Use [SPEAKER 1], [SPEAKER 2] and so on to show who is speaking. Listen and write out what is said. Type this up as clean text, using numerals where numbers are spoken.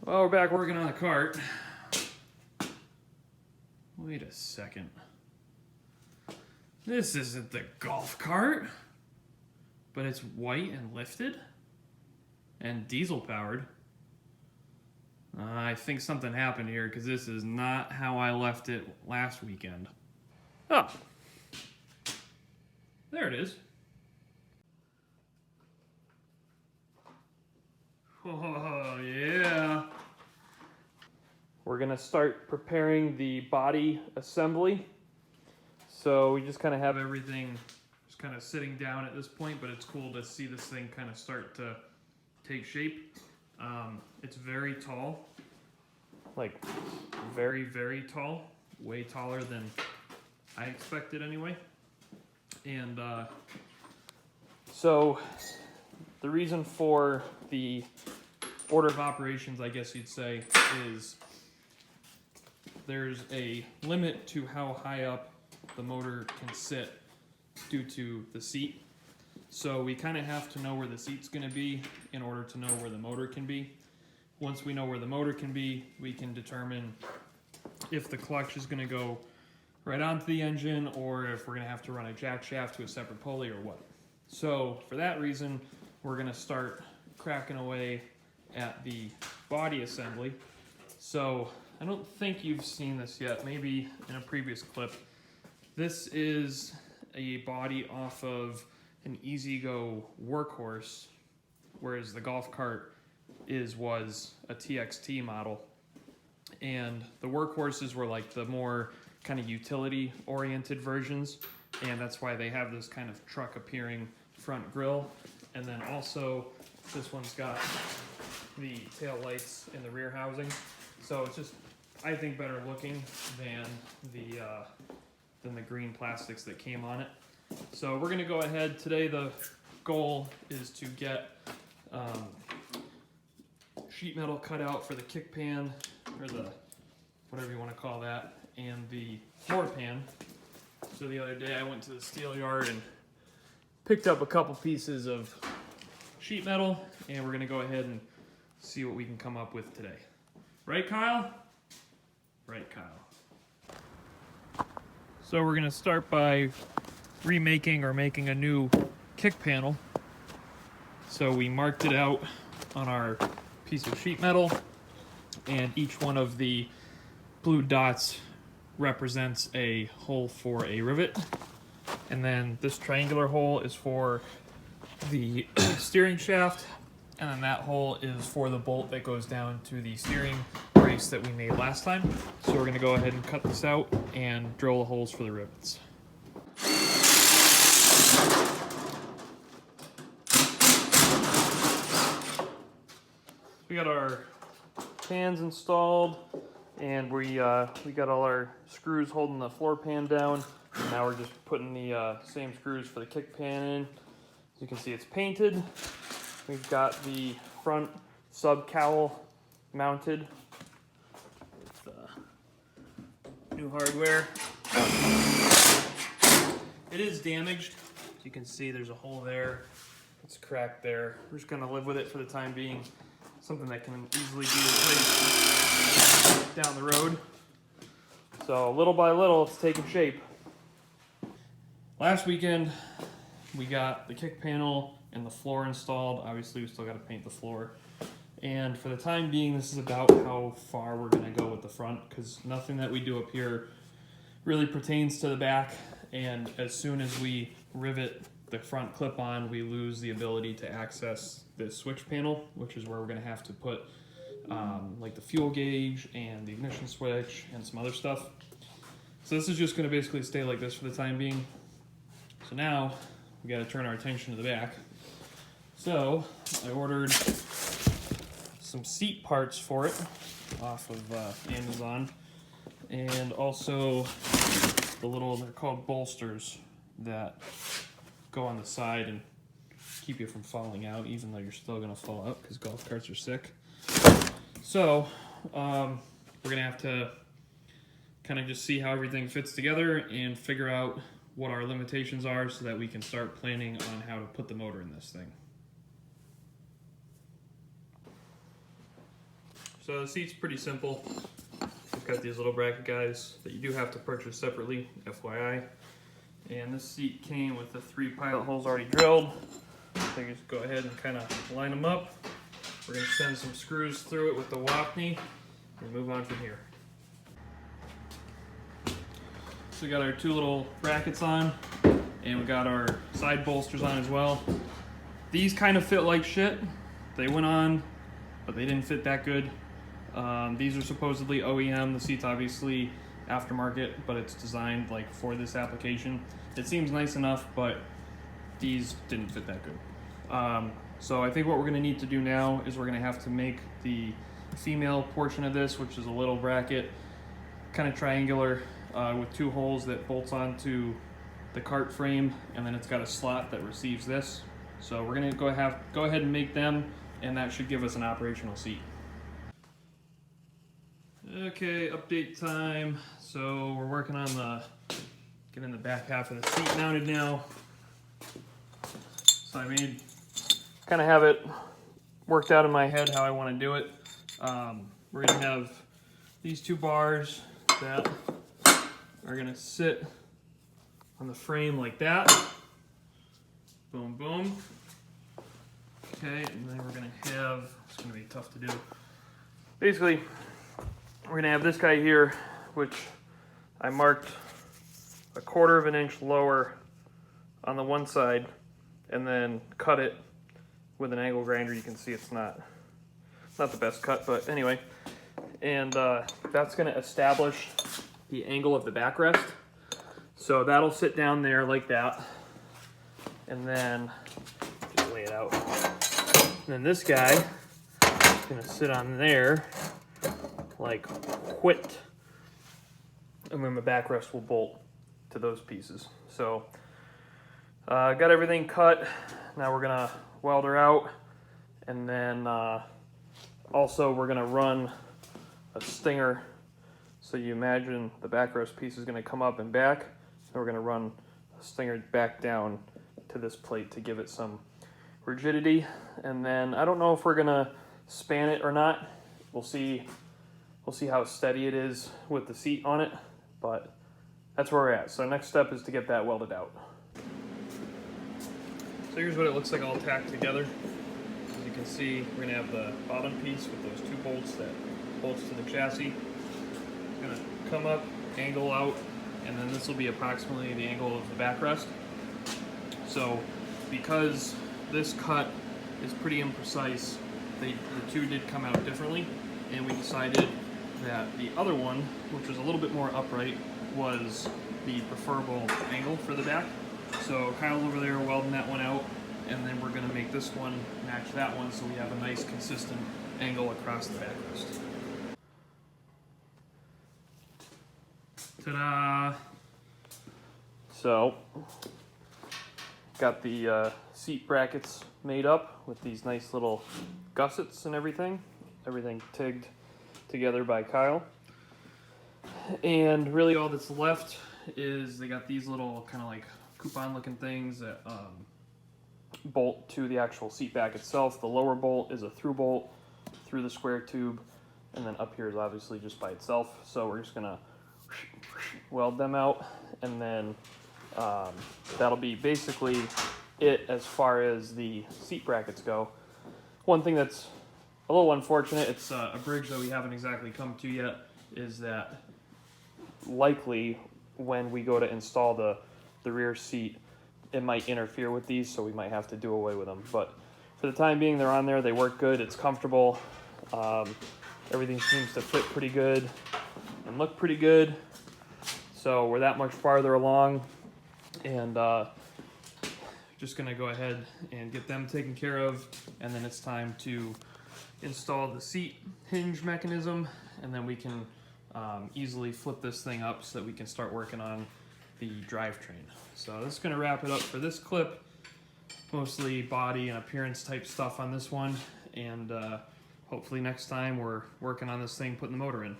[SPEAKER 1] Well, we're back working on the cart. Wait a second. This isn't the golf cart, but it's white and lifted and diesel powered. I think something happened here because this is not how I left it last weekend. Oh, there it is. Oh, yeah. We're gonna start preparing the body assembly. So we just kind of have everything just kind of sitting down at this point, but it's cool to see this thing kind of start to take shape. It's very tall, like very, very tall, way taller than I expected anyway. And so the reason for the order of operations, I guess you'd say, is there's a limit to how high up the motor can sit due to the seat. So we kind of have to know where the seat's going to be in order to know where the motor can be. Once we know where the motor can be, we can determine if the clutch is going to go right onto the engine or if we're going to have to run a jack shaft to a separate pulley or what. So for that reason, we're going to start cracking away at the body assembly. So I don't think you've seen this yet, maybe in a previous clip. This is a body off of an E-Z-GO Workhorse, whereas the golf cart was a TXT model. And the Workhorses were like the more kind of utility oriented versions, and that's why they have this kind of truck appearing front grille. And then also this one's got the tail lights in the rear housing, so it's just, I think, better looking than the green plastics that came on it. So we're gonna go ahead today. The goal is to get sheet metal cut out for the kick pan, or the whatever you want to call that, and the floor pan. So the other day I went to the steel yard and picked up a couple pieces of sheet metal, and we're gonna go ahead and see what we can come up with today. Right, Kyle? Right, Kyle. So we're gonna start by remaking or making a new kick panel. So we marked it out on our piece of sheet metal, and each one of the blue dots represents a hole for a rivet. And then this triangular hole is for the steering shaft, and then that hole is for the bolt that goes down to the steering brace that we made last time. So we're gonna go ahead and cut this out and drill the holes for the rivets. We got our pans installed, and we got all our screws holding the floor pan down. And now we're just putting the same screws for the kick pan in. As you can see, it's painted. We've got the front sub cowl mounted with new hardware. It is damaged. As you can see, there's a hole there. It's cracked there. We're just gonna live with it for the time being. Something that can easily be replaced down the road. So little by little, it's taking shape. Last weekend, we got the kick panel and the floor installed. Obviously, we still got to paint the floor. And for the time being, this is about how far we're going to go with the front, because nothing that we do up here really pertains to the back. And as soon as we rivet the front clip on, we lose the ability to access this switch panel, which is where we're going to have to put like the fuel gauge and the ignition switch and some other stuff. So this is just going to basically stay like this for the time being. So now we got to turn our attention to the back. So I ordered some seat parts for it off of Amazon, and also the little, they're called bolsters that go on the side and keep you from falling out, even though you're still going to fall out because golf carts are sick. So we're going to have to kind of just see how everything fits together and figure out what our limitations are so that we can start planning on how to put the motor in this thing. So the seat's pretty simple. We've got these little bracket guys that you do have to purchase separately, FYI. And this seat came with the 3 pilot holes already drilled. So you just go ahead and kind of line them up. We're going to send some screws through it with the Wapni and move on from here. So we got our 2 little brackets on, and we got our side bolsters on as well. These kind of fit like shit. They went on, but they didn't fit that good. These are supposedly OEM. The seat's obviously aftermarket, but it's designed like for this application. It seems nice enough, but these didn't fit that good. So I think what we're gonna need to do now is we're gonna have to make the female portion of this, which is a little bracket, kind of triangular, with 2 holes that bolts onto the cart frame, and then it's got a slot that receives this. So we're gonna go ahead and make them, and that should give us an operational seat. Okay, update time. So we're working on getting the back half of the seat mounted now. So I kind of have it worked out in my head how I want to do it. We're gonna have these 2 bars that are gonna sit on the frame like that. Boom, boom. Okay, and then we're gonna have, it's gonna be tough to do. Basically, we're gonna have this guy here, which I marked 1/4 of an inch lower on the one side, and then cut it with an angle grinder. You can see it's not the best cut, but anyway. And that's gonna establish the angle of the backrest. So that'll sit down there like that. And then, just lay it out. And then this guy is gonna sit on there like quit. And then the backrest will bolt to those pieces. So, got everything cut. Now we're gonna weld her out. And then also we're gonna run a stinger. So you imagine the backrest piece is gonna come up and back. And we're gonna run a stinger back down to this plate to give it some rigidity. And then I don't know if we're gonna span it or not. We'll see how steady it is with the seat on it, but that's where we're at. So next step is to get that welded out. So here's what it looks like all tacked together. As you can see, we're gonna have the bottom piece with those 2 bolts that bolts to the chassis. It's gonna come up, angle out, and then this will be approximately the angle of the backrest. So because this cut is pretty imprecise, the 2 did come out differently, and we decided that the other one, which was a little bit more upright, was the preferable angle for the back. So Kyle's over there welding that one out, and then we're going to make this one match that one so we have a nice consistent angle across the backrest. Ta-da! So, got the seat brackets made up with these nice little gussets and everything tigged together by Kyle. And really all that's left is they got these little kind of like coupon looking things that bolt to the actual seat back itself. The lower bolt is a through bolt through the square tube, and then up here is obviously just by itself. So we're just gonna weld them out, and then that'll be basically it as far as the seat brackets go. One thing that's a little unfortunate, it's a bridge that we haven't exactly come to yet, is that likely when we go to install the rear seat, it might interfere with these, so we might have to do away with them. But for the time being, they're on there, they work good, it's comfortable, everything seems to fit pretty good and look pretty good. So we're that much farther along, and just gonna go ahead and get them taken care of, and then it's time to install the seat hinge mechanism, and then we can easily flip this thing up so that we can start working on the drivetrain. So this is gonna wrap it up for this clip. Mostly body and appearance type stuff on this one, and hopefully next time we're working on this thing, putting the motor in.